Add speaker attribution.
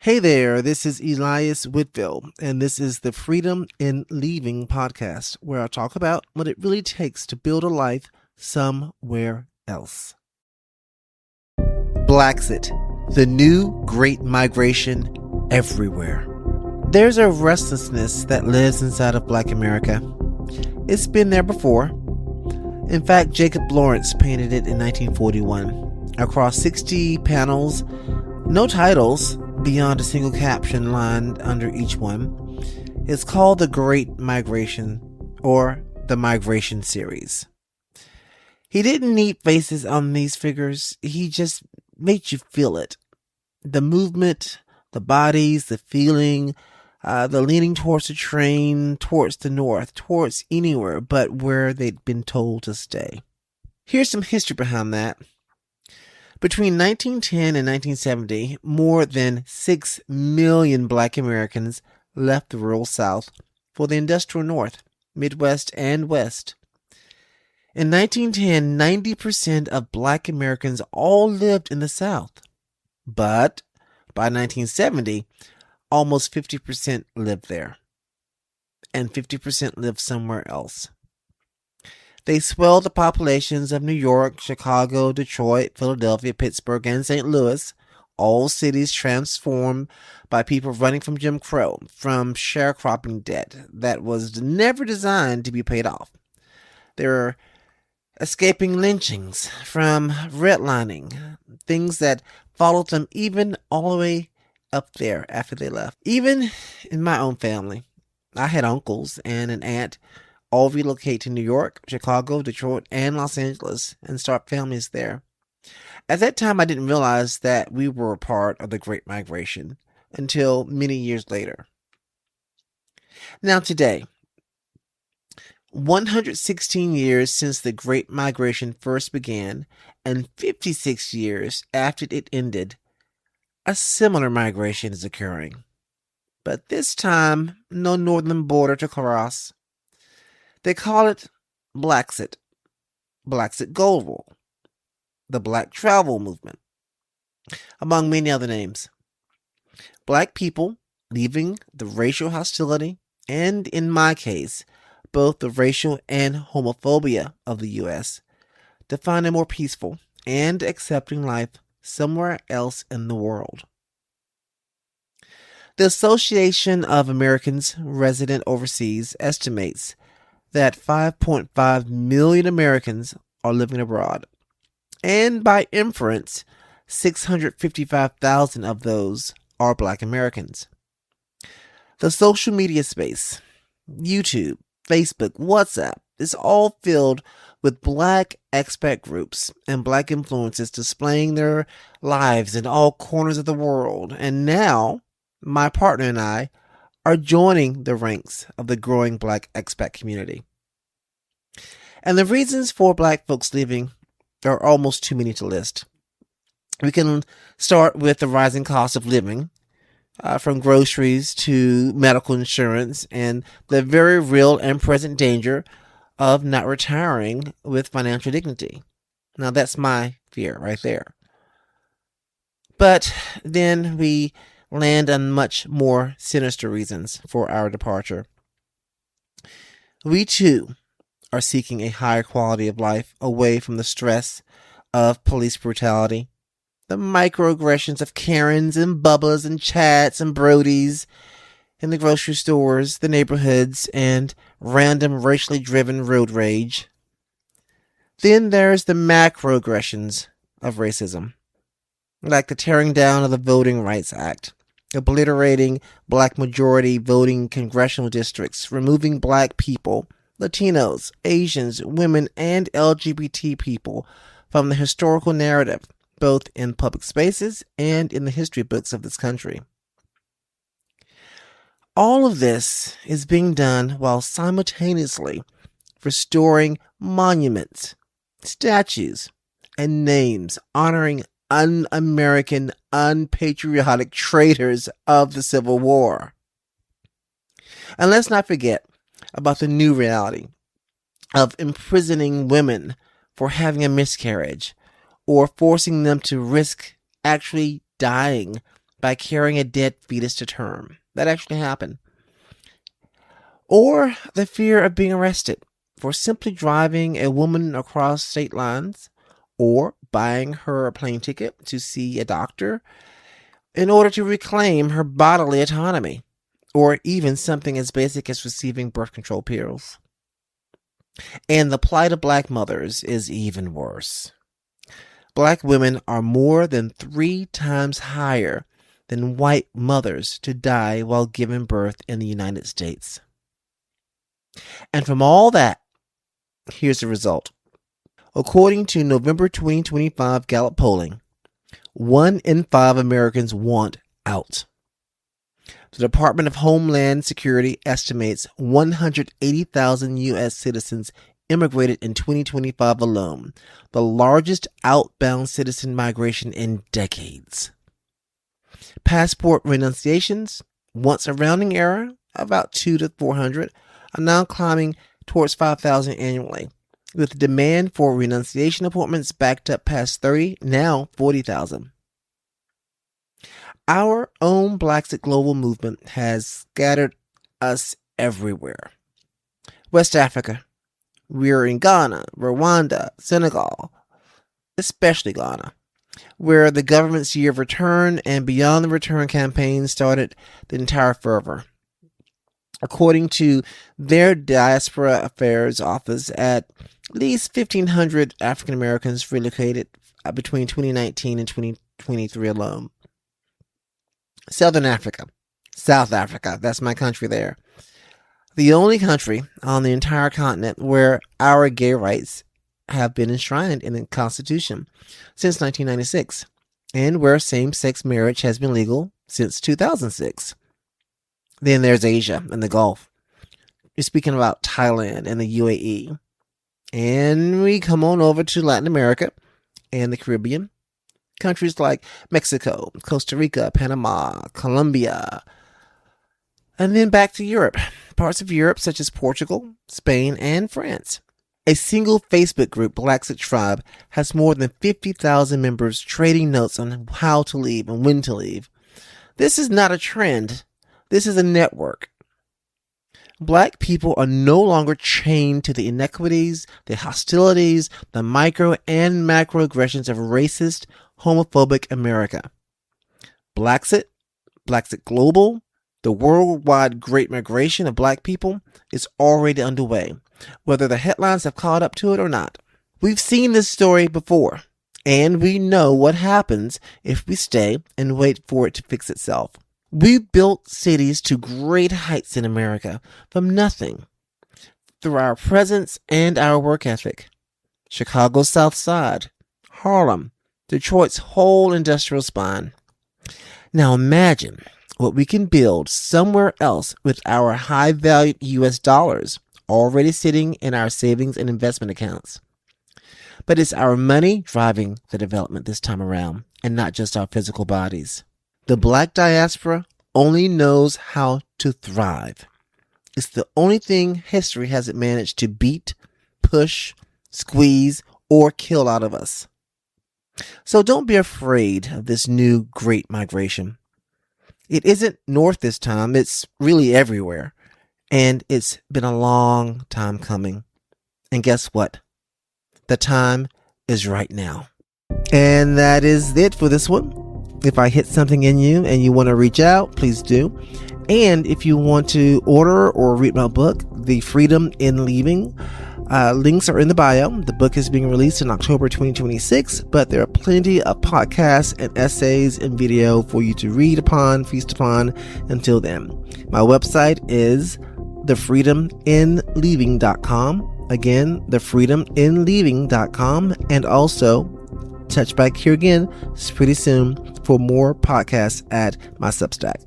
Speaker 1: Hey there, this is Elias Whitfield, and this is the Freedom in Leaving podcast, where I talk about what it really takes to build a life somewhere else. Blaxit, the new great migration everywhere. There's a restlessness that lives inside of Black America. It's been there before. In fact, Jacob Lawrence painted it in 1941. Across 60 panels, no titles beyond a single caption line under each one. It's called The Great Migration, or the Migration Series. He didn't need faces on these figures, he just made you feel it. The movement, the bodies, the feeling, the leaning towards the train, towards the north, towards anywhere but where they'd been told to stay. Here's some history behind that. Between 1910 and 1970, more than 6 million Black Americans left the rural South for the industrial North, Midwest, and West. In 1910, 90% of Black Americans all lived in the South. But by 1970, almost 50% lived there, and 50% lived somewhere else. They swelled the populations of New York, Chicago, Detroit, Philadelphia, Pittsburgh, and St. Louis, all cities transformed by people running from Jim Crow, from sharecropping debt that was never designed to be paid off. They were escaping lynchings from redlining, things that followed them even all the way up there after they left. Even in my own family, I had uncles and an aunt all relocate to New York, Chicago, Detroit, and Los Angeles and start families there. At that time, I didn't realize that we were a part of the Great Migration until many years later. Now today, 116 years since the Great Migration first began and 56 years after it ended, a similar migration is occurring. But this time, no northern border to cross. They call it Blaxit, Blaxit Gold Rule, the Black Travel Movement, among many other names. Black people leaving the racial hostility and, in my case, both the racial and homophobia of the U.S. to find a more peaceful and accepting life somewhere else in the world. The Association of Americans Resident Overseas estimates that 5.5 million Americans are living abroad, and by inference, 655,000 of those are Black Americans. The social media space, YouTube, Facebook, WhatsApp, is all filled with Black expat groups and Black influencers displaying their lives in all corners of the world, and now my partner and I are joining the ranks of the growing Black expat community. And the reasons for Black folks leaving are almost too many to list. We can start with the rising cost of living, from groceries to medical insurance, and the very real and present danger of not retiring with financial dignity. Now that's my fear right there. But then we land on much more sinister reasons for our departure. We too are seeking a higher quality of life away from the stress of police brutality, the microaggressions of Karens and Bubbas and Chats and Brodies in the grocery stores, the neighborhoods, and random racially driven road rage. Then there's the macroaggressions of racism, like the tearing down of the Voting Rights Act, obliterating Black majority voting congressional districts, removing Black people, Latinos, Asians, women, and LGBT people from the historical narrative, both in public spaces and in the history books of this country. All of this is being done while simultaneously restoring monuments, statues, and names honoring un-American, unpatriotic traitors of the Civil War. And let's not forget about the new reality of imprisoning women for having a miscarriage or forcing them to risk actually dying by carrying a dead fetus to term. That actually happened. Or the fear of being arrested for simply driving a woman across state lines or buying her a plane ticket to see a doctor in order to reclaim her bodily autonomy, or even something as basic as receiving birth control pills. And the plight of black mothers is even worse. Black women are more than 3 times higher than white mothers to die while giving birth in the United States. And from all that, here's the result. According to November 2025 Gallup polling, 1 in 5 Americans want out. The Department of Homeland Security estimates 180,000 U.S. citizens immigrated in 2025 alone, the largest outbound citizen migration in decades. Passport renunciations, once a rounding error, about 200 to 400, are now climbing towards 5,000 annually, with demand for renunciation appointments backed up past 30, now 40,000. Our own Blaxit global movement has scattered us everywhere. West Africa. We're in Ghana, Rwanda, Senegal, especially Ghana, where the government's year of return and beyond the return campaign started the entire fervor. According to their Diaspora Affairs Office, at least 1,500 African Americans relocated between 2019 and 2023 alone. South Africa, that's my country there. The only country on the entire continent where our gay rights have been enshrined in the Constitution since 1996, and where same-sex marriage has been legal since 2006. Then there's Asia and the Gulf. We're speaking about Thailand and the UAE. And we come on over to Latin America and the Caribbean. Countries like Mexico, Costa Rica, Panama, Colombia. And then back to Europe. Parts of Europe such as Portugal, Spain, and France. A single Facebook group, Blaxit Tribe, has more than 50,000 members trading notes on how to leave and when to leave. This is not a trend. This is a network. Black people are no longer chained to the inequities, the hostilities, the micro and macroaggressions of racist, homophobic America. Blaxit Global, the worldwide great migration of black people, is already underway, whether the headlines have caught up to it or not. We've seen this story before, and we know what happens if we stay and wait for it to fix itself. We built cities to great heights in America from nothing through our presence and our work ethic. Chicago's South Side, Harlem, Detroit's whole industrial spine. Now imagine what we can build somewhere else with our high-valued U.S. dollars already sitting in our savings and investment accounts. But it's our money driving the development this time around, and not just our physical bodies. The black diaspora only knows how to thrive. It's the only thing history hasn't managed to beat, push, squeeze, or kill out of us. So don't be afraid of this new great migration. It isn't north this time, it's really everywhere. And it's been a long time coming. And guess what? The time is right now. And that is it for this one. If I hit something in you and you want to reach out, please do. And if you want to order or read my book, The Freedom in Leaving, links are in the bio. The book is being released in October 2026, but there are plenty of podcasts and essays and video for you to read upon, feast upon until then. My website is thefreedominleaving.com. Again, thefreedominleaving.com. And also, touch back here again pretty soon for more podcasts at my Substack.